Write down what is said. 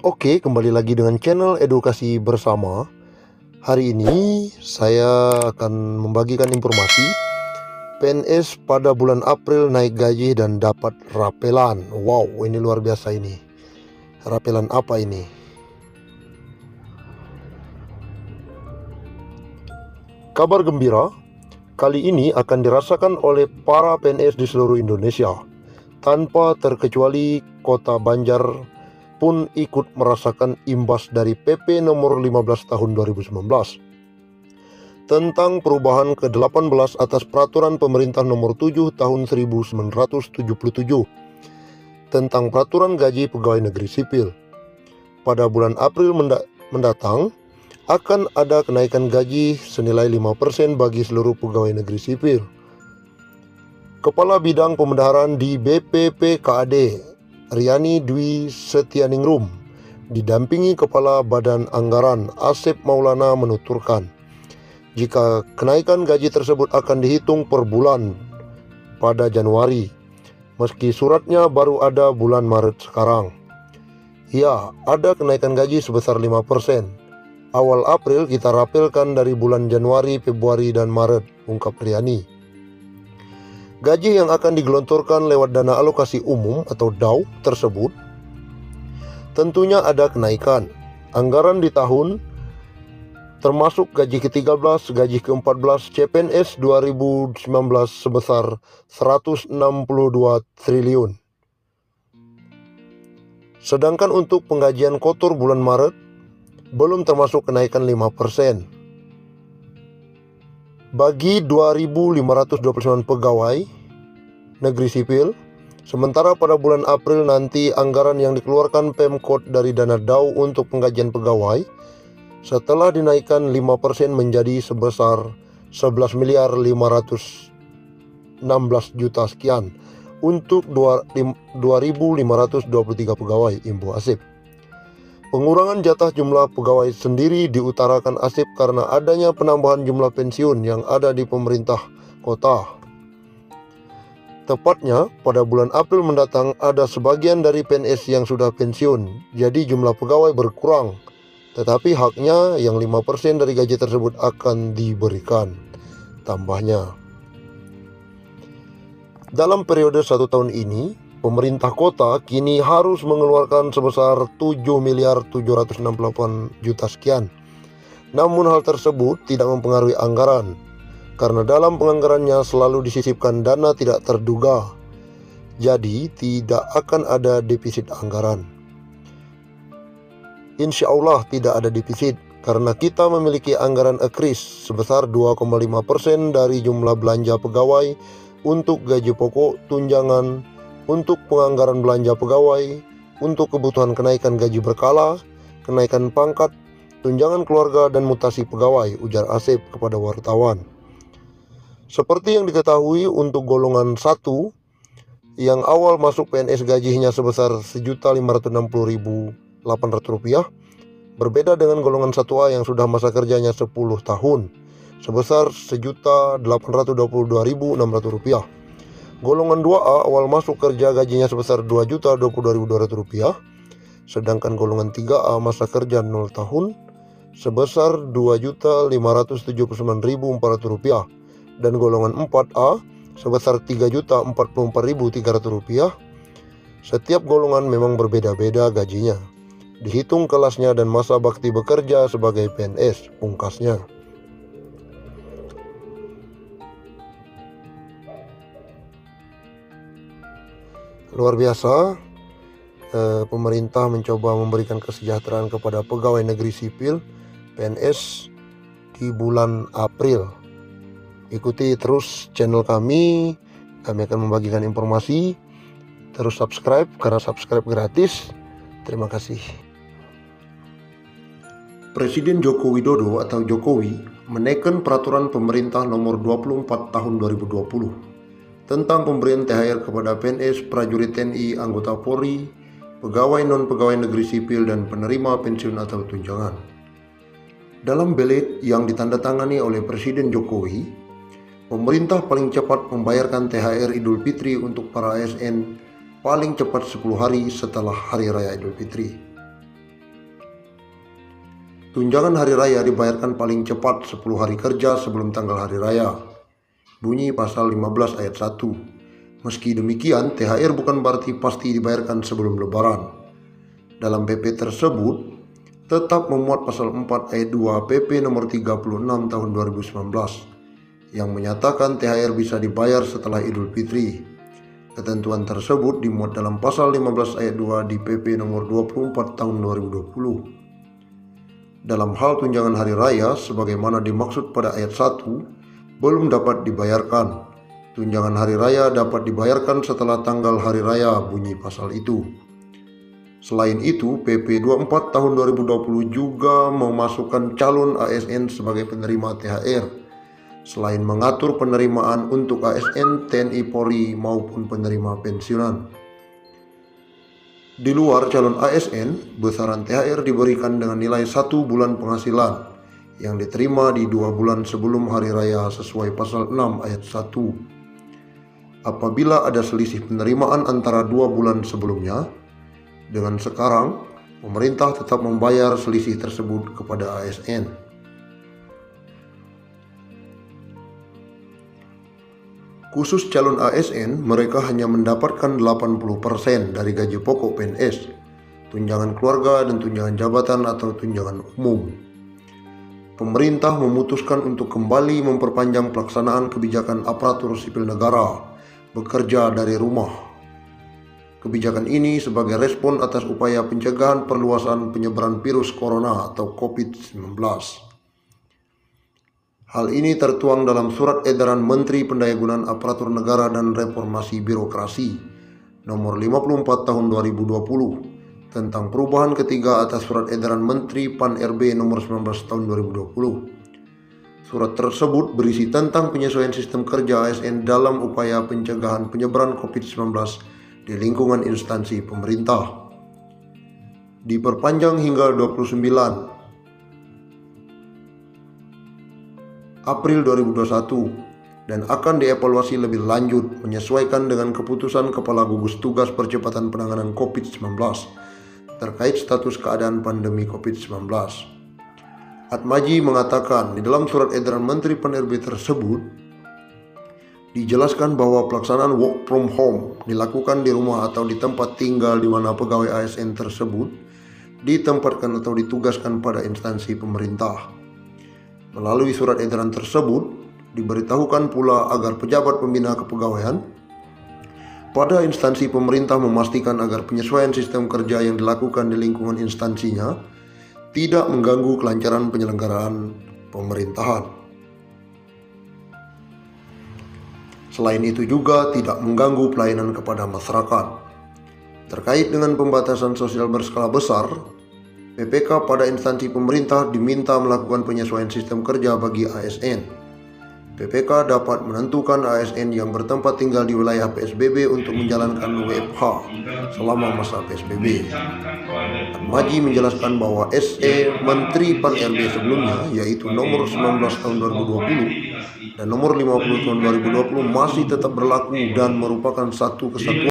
Oke, kembali lagi dengan channel Edukasi Bersama. Hari ini saya akan membagikan informasi PNS pada bulan April naik gaji dan dapat rapelan. Wow, ini luar biasa ini. Rapelan apa ini? Kabar gembira, kali ini akan dirasakan oleh para PNS di seluruh Indonesia. Tanpa terkecuali Kota Banjar pun ikut merasakan imbas dari PP nomor 15 tahun 2019 tentang perubahan ke-18 atas peraturan pemerintah nomor 7 tahun 1977 tentang peraturan gaji pegawai negeri sipil. Pada bulan April mendatang akan ada kenaikan gaji senilai 5% bagi seluruh pegawai negeri sipil. Kepala Bidang Pembendaharaan di BPPKAD Riani Dwi Setianingrum didampingi Kepala Badan Anggaran Asep Maulana menuturkan, jika kenaikan gaji tersebut akan dihitung per bulan pada Januari, meski suratnya baru ada bulan Maret sekarang. Ya, ada kenaikan gaji sebesar 5%. Awal April kita rapelkan dari bulan Januari, Februari, dan Maret, ungkap Riani. Gaji yang akan digelontorkan lewat dana alokasi umum atau DAU tersebut tentunya ada kenaikan. Anggaran di tahun termasuk gaji ke-13, gaji ke-14 CPNS 2019 sebesar 162 triliun. Sedangkan untuk penggajian kotor bulan Maret belum termasuk kenaikan 5%. Bagi 2.529 pegawai negeri sipil, sementara pada bulan April nanti anggaran yang dikeluarkan Pemkot dari dana DAU untuk penggajian pegawai setelah dinaikkan 5% menjadi sebesar 11.516 juta sekian untuk 2.523 pegawai, imbu Asep. Pengurangan jatah jumlah pegawai sendiri diutarakan Asep karena adanya penambahan jumlah pensiun yang ada di pemerintah kota. Tepatnya pada bulan April mendatang ada sebagian dari PNS yang sudah pensiun, jadi jumlah pegawai berkurang. Tetapi haknya yang 5% dari gaji tersebut akan diberikan, tambahnya. Dalam periode 1 tahun ini, pemerintah kota kini harus mengeluarkan sebesar 7.768 juta sekian. Namun hal tersebut tidak mempengaruhi anggaran, karena dalam penganggarannya selalu disisipkan dana tidak terduga. Jadi tidak akan ada defisit anggaran. Insya Allah tidak ada defisit, karena kita memiliki anggaran ekris sebesar 2,5% dari jumlah belanja pegawai untuk gaji pokok, tunjangan, untuk penganggaran belanja pegawai, untuk kebutuhan kenaikan gaji berkala, kenaikan pangkat, tunjangan keluarga, dan mutasi pegawai, ujar Asep kepada wartawan. Seperti yang diketahui, untuk golongan 1 yang awal masuk PNS gajinya sebesar Rp1.560.800, berbeda dengan golongan 1A yang sudah masa kerjanya 10 tahun sebesar Rp1.822.600. Golongan 2A awal masuk kerja gajinya sebesar Rp2.022.200, sedangkan golongan 3A masa kerja 0 tahun sebesar Rp2.579.400 dan golongan 4A sebesar Rp3.044.300. Setiap golongan memang berbeda-beda gajinya, dihitung kelasnya dan masa bakti bekerja sebagai PNS, pungkasnya. Luar biasa, pemerintah mencoba memberikan kesejahteraan kepada pegawai negeri sipil PNS di bulan April. Ikuti terus channel kami akan membagikan informasi. Terus subscribe, karena subscribe gratis. Terima kasih. Presiden Joko Widodo atau Jokowi menaikkan peraturan pemerintah nomor 24 tahun 2020 tentang pemberian THR kepada PNS, prajurit TNI, anggota Polri, pegawai non-pegawai negeri sipil, dan penerima pensiun atau tunjangan. Dalam belet yang ditandatangani oleh Presiden Jokowi, pemerintah paling cepat membayarkan THR Idul Fitri untuk para ASN paling cepat 10 hari setelah Hari Raya Idul Fitri. Tunjangan hari raya dibayarkan paling cepat 10 hari kerja sebelum tanggal hari raya. Bunyi pasal 15 ayat 1. Meski demikian, THR bukan berarti pasti dibayarkan sebelum lebaran. Dalam PP tersebut tetap memuat pasal 4 ayat 2 PP nomor 36 tahun 2019 yang menyatakan THR bisa dibayar setelah Idul Fitri. Ketentuan tersebut dimuat dalam pasal 15 ayat 2 di PP nomor 24 tahun 2020. Dalam hal tunjangan hari raya sebagaimana dimaksud pada ayat 1 belum dapat dibayarkan. Tunjangan hari raya dapat dibayarkan setelah tanggal hari raya bunyi pasal itu. Selain itu, PP 24 tahun 2020 juga memasukkan calon ASN sebagai penerima THR. Selain mengatur penerimaan untuk ASN, TNI Polri maupun penerima pensiunan. Di luar calon ASN, besaran THR diberikan dengan nilai 1 bulan penghasilan yang diterima di 2 bulan sebelum hari raya sesuai pasal 6 ayat 1. Apabila ada selisih penerimaan antara 2 bulan sebelumnya, dengan sekarang pemerintah tetap membayar selisih tersebut kepada ASN. Khusus calon ASN, mereka hanya mendapatkan 80% dari gaji pokok PNS, tunjangan keluarga dan tunjangan jabatan atau tunjangan umum. Pemerintah memutuskan untuk kembali memperpanjang pelaksanaan kebijakan aparatur sipil negara bekerja dari rumah. Kebijakan ini sebagai respon atas upaya pencegahan perluasan penyebaran virus corona atau COVID-19. Hal ini tertuang dalam Surat Edaran Menteri Pendayagunaan Aparatur Negara dan Reformasi Birokrasi Nomor 54 Tahun 2020 tentang perubahan ketiga atas Surat Edaran Menteri Pan-RB Nomor 19 Tahun 2020. Surat tersebut berisi tentang penyesuaian sistem kerja ASN dalam upaya pencegahan penyebaran COVID-19 di lingkungan instansi pemerintah. Diperpanjang hingga 29 April 2021 dan akan dievaluasi lebih lanjut menyesuaikan dengan keputusan Kepala Gugus Tugas Percepatan Penanganan COVID-19 terkait status keadaan pandemi COVID-19. Atmaji mengatakan di dalam surat edaran Menteri Pan-RB tersebut dijelaskan bahwa pelaksanaan work from home dilakukan di rumah atau di tempat tinggal di mana pegawai ASN tersebut ditempatkan atau ditugaskan pada instansi pemerintah. Melalui surat edaran tersebut, diberitahukan pula agar pejabat pembina kepegawaian pada instansi pemerintah memastikan agar penyesuaian sistem kerja yang dilakukan di lingkungan instansinya tidak mengganggu kelancaran penyelenggaraan pemerintahan. Selain itu juga tidak mengganggu pelayanan kepada masyarakat. Terkait dengan pembatasan sosial berskala besar, PPK pada instansi pemerintah diminta melakukan penyesuaian sistem kerja bagi ASN. PPK dapat menentukan ASN yang bertempat tinggal di wilayah PSBB untuk menjalankan WFH selama masa PSBB. Atmaji menjelaskan bahwa SE Menteri Pan-RB sebelumnya yaitu nomor 19 tahun 2020 dan nomor 50 tahun 2020 masih tetap berlaku dan merupakan satu kesatuan